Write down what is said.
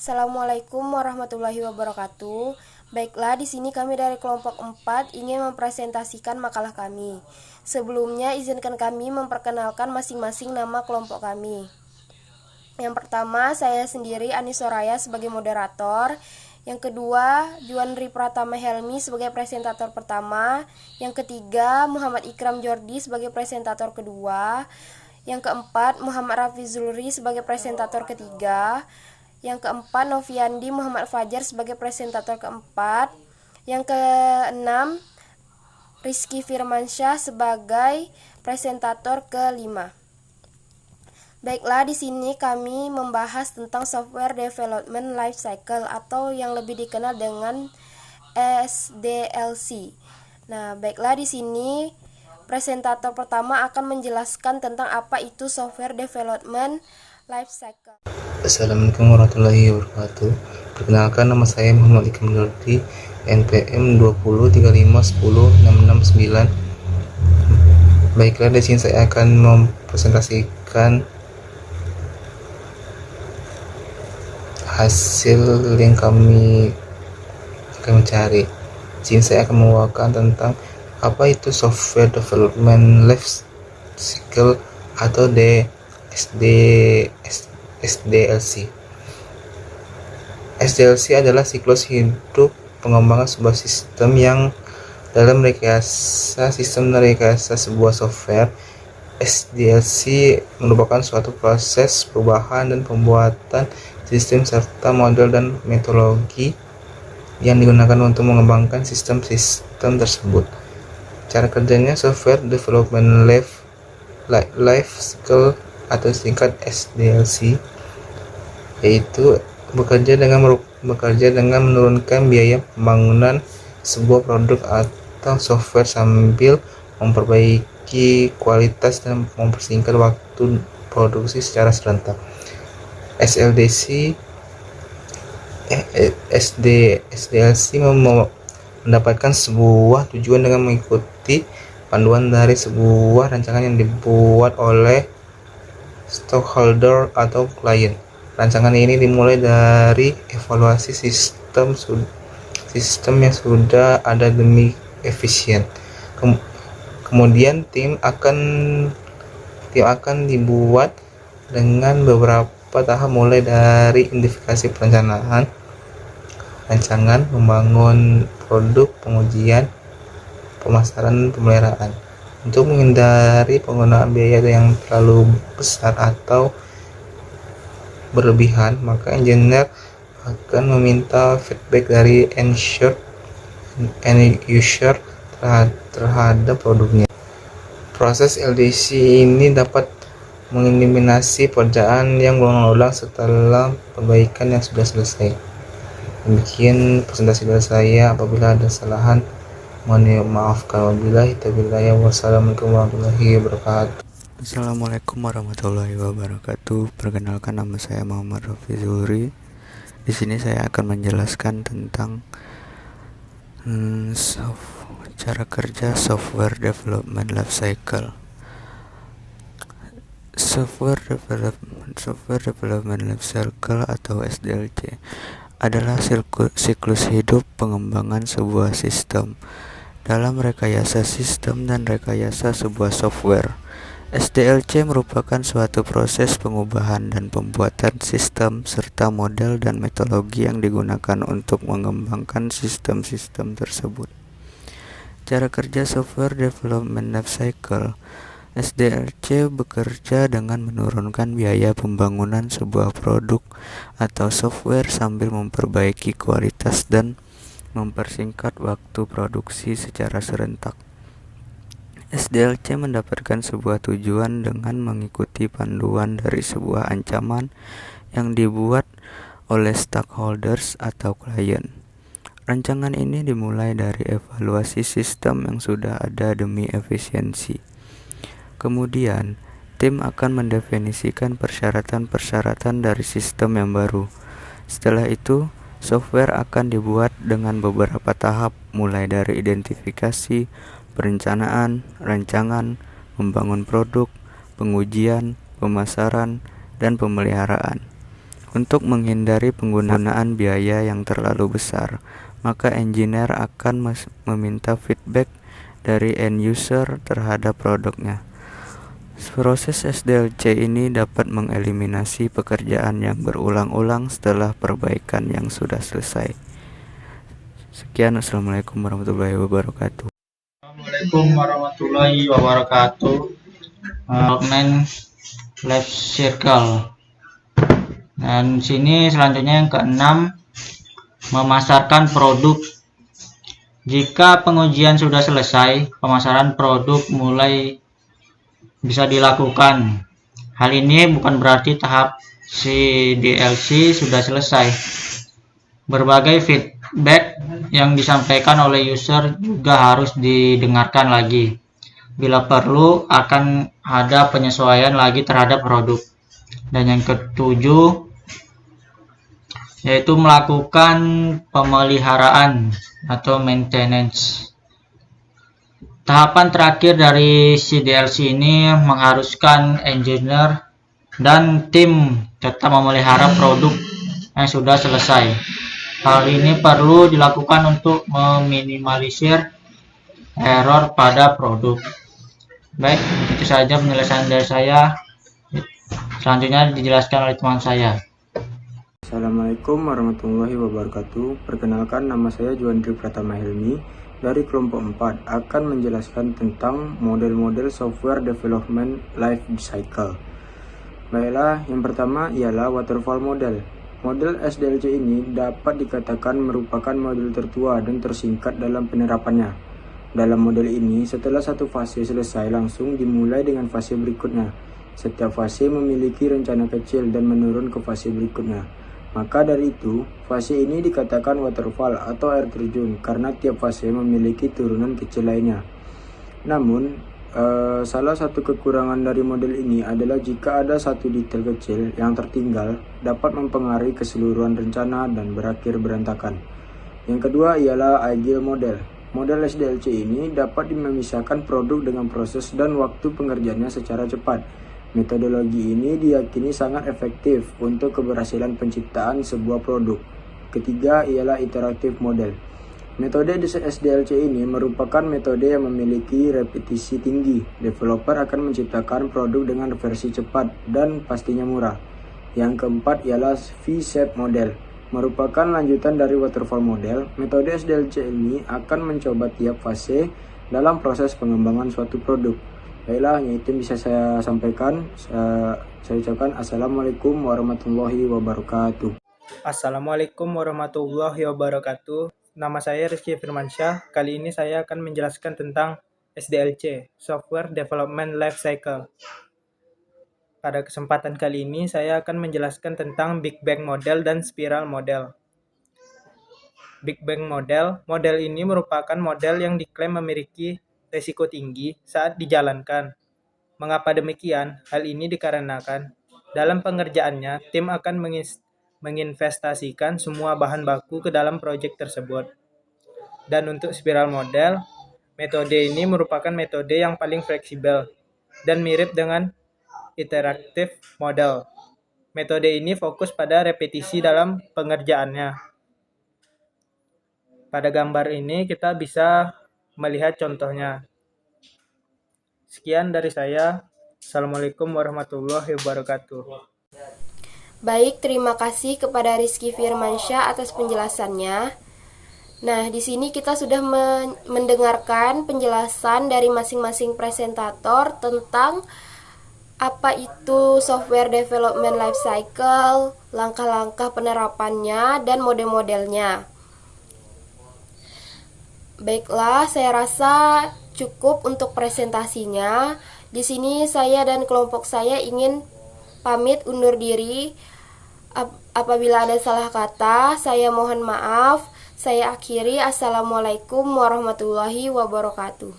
Assalamualaikum warahmatullahi wabarakatuh. Baiklah, di sini kami dari kelompok 4 ingin mempresentasikan makalah kami. Sebelumnya, izinkan kami memperkenalkan masing-masing nama kelompok kami. Yang pertama, saya sendiri Ani Soraya sebagai moderator. Yang kedua, Juandri Pratama Helmi sebagai presentator pertama. Yang ketiga, Muhammad Ikram Jordi sebagai presentator kedua. Yang keempat, Muhammad Rafi Zulri sebagai presentator ketiga. Yang keempat, Noviandi Muhammad Fajar sebagai presentator keempat. Yang keenam, Rizky Firmansyah sebagai presentator kelima. Baiklah, di sini kami membahas tentang Software Development Life Cycle atau yang lebih dikenal dengan SDLC. Nah, baiklah, di sini presentator pertama akan menjelaskan tentang apa itu Software Development Life Cycle. Assalamualaikum warahmatullahi wabarakatuh. Perkenalkan, nama saya Muhammad Ikram Jordi, NPM 2035106669. Baiklah, di sini saya akan mempresentasikan hasil yang kami akan mencari. Di sini saya akan membawakan tentang apa itu Software Development Life Cycle atau SDLC. SDLC adalah siklus hidup pengembangan sebuah sistem yang dalam sistem rekayasa sebuah software. SDLC merupakan suatu proses perubahan dan pembuatan sistem serta model dan metodologi yang digunakan untuk mengembangkan sistem-sistem tersebut. Cara kerjanya Software Development Life Cycle atau singkat SDLC, yaitu bekerja dengan menurunkan biaya pembangunan sebuah produk atau software sambil memperbaiki kualitas dan mempersingkat waktu produksi secara serentak. SDLC mendapatkan sebuah tujuan dengan mengikuti panduan dari sebuah rancangan yang dibuat oleh stockholder atau klien. Rancangan ini dimulai dari evaluasi sistem yang sudah ada demi efisien. Kemudian tim akan dibuat dengan beberapa tahap, mulai dari identifikasi perencanaan, rancangan, membangun produk, pengujian, pemasaran, dan pemeliharaan. Untuk menghindari penggunaan biaya yang terlalu besar atau berlebihan, maka engineer akan meminta feedback dari end user terhadap produknya. Proses LDC ini dapat mengeliminasi pekerjaan yang berulang-ulang setelah perbaikan yang sudah selesai. Demikian presentasi dari saya. Apabila ada kesalahan, mohon dimaafkan. Wassalamualaikum warahmatullahi wabarakatuh. Assalamualaikum warahmatullahi wabarakatuh. Perkenalkan, nama saya Muhammad Rafi Zulri. Di sini saya akan menjelaskan tentang cara kerja Software Development Life Cycle. Software Development Life Cycle atau SDLC adalah siklus hidup pengembangan sebuah sistem dalam rekayasa sistem dan rekayasa sebuah software. SDLC merupakan suatu proses pengubahan dan pembuatan sistem serta model dan metodologi yang digunakan untuk mengembangkan sistem-sistem tersebut. Cara kerja Software Development Life Cycle. SDLC bekerja dengan menurunkan biaya pembangunan sebuah produk atau software sambil memperbaiki kualitas dan mempersingkat waktu produksi secara serentak. SDLC mendapatkan sebuah tujuan dengan mengikuti panduan dari sebuah ancaman yang dibuat oleh stakeholders atau klien. Rancangan ini dimulai dari evaluasi sistem yang sudah ada demi efisiensi. Kemudian, tim akan mendefinisikan persyaratan-persyaratan dari sistem yang baru. Setelah itu, software akan dibuat dengan beberapa tahap, mulai dari identifikasi, perencanaan, rancangan, membangun produk, pengujian, pemasaran, dan pemeliharaan. Untuk menghindari penggunaan biaya yang terlalu besar, maka engineer akan meminta feedback dari end user terhadap produknya. Proses SDLC ini dapat mengeliminasi pekerjaan yang berulang-ulang setelah perbaikan yang sudah selesai. Sekian, Assalamualaikum warahmatullahi wabarakatuh. Assalamualaikum warahmatullahi wabarakatuh. Development Life Cycle. Dan sini selanjutnya yang keenam, memasarkan produk. Jika pengujian sudah selesai, pemasaran produk mulai bisa dilakukan. Hal ini bukan berarti tahap CDLC sudah selesai. Berbagai feedback yang disampaikan oleh user juga harus didengarkan lagi. Bila perlu, akan ada penyesuaian lagi terhadap produk. Dan yang ketujuh, yaitu melakukan pemeliharaan atau maintenance. Tahapan terakhir dari CDLC ini mengharuskan engineer dan tim tetap memelihara produk yang sudah selesai. Hal ini perlu dilakukan untuk meminimalisir error pada produk. Baik, itu saja penjelasan dari saya. Selanjutnya dijelaskan oleh teman saya. Assalamualaikum warahmatullahi wabarakatuh. Perkenalkan, nama saya Juandri Pratama Hilmi dari kelompok 4 akan menjelaskan tentang model-model software development life cycle. Baiklah, yang pertama ialah waterfall model. Model SDLC ini dapat dikatakan merupakan model tertua dan tersingkat dalam penerapannya. Dalam model ini, setelah satu fase selesai, langsung dimulai dengan fase berikutnya. Setiap fase memiliki rencana kecil dan menurun ke fase berikutnya. Maka dari itu, fase ini dikatakan waterfall atau air terjun karena tiap fase memiliki turunan kecil lainnya. Namun, salah satu kekurangan dari model ini adalah jika ada satu detail kecil yang tertinggal dapat mempengaruhi keseluruhan rencana dan berakhir berantakan. Yang kedua ialah agile model. Model SDLC ini dapat memisahkan produk dengan proses dan waktu pengerjaannya secara cepat. Metodologi ini diyakini sangat efektif untuk keberhasilan penciptaan sebuah produk. Ketiga ialah iteratif model. Metode SDLC ini merupakan metode yang memiliki repetisi tinggi. Developer akan menciptakan produk dengan versi cepat dan pastinya murah. Yang keempat ialah V-shape model. Merupakan lanjutan dari waterfall model. Metode SDLC ini akan mencoba tiap fase dalam proses pengembangan suatu produk. Baiklah, itu yang bisa saya sampaikan. Saya ucapkan Assalamualaikum warahmatullahi wabarakatuh. Assalamualaikum warahmatullahi wabarakatuh. Nama saya Rizky Firmansyah. Kali ini saya akan menjelaskan tentang SDLC, Software Development Life Cycle. Pada kesempatan kali ini saya akan menjelaskan tentang Big Bang Model dan Spiral Model. Big Bang Model ini merupakan model yang diklaim memiliki risiko tinggi saat dijalankan. Mengapa demikian? Hal ini dikarenakan dalam pengerjaannya, tim akan menginvestasikan semua bahan baku ke dalam proyek tersebut. Dan untuk spiral model, metode ini merupakan metode yang paling fleksibel dan mirip dengan iteratif model. Metode ini fokus pada repetisi dalam pengerjaannya. Pada gambar ini kita bisa melihat contohnya. Sekian dari saya. Assalamualaikum warahmatullahi wabarakatuh. Baik, terima kasih kepada Rizky Firmansyah atas penjelasannya. Nah, di sini kita sudah mendengarkan penjelasan dari masing-masing presentator tentang apa itu software development life cycle, langkah-langkah penerapannya, dan model-modelnya. Baiklah, saya rasa cukup untuk presentasinya. Di sini saya dan kelompok saya ingin pamit undur diri. Apabila ada salah kata, saya mohon maaf. Saya akhiri. Assalamualaikum warahmatullahi wabarakatuh.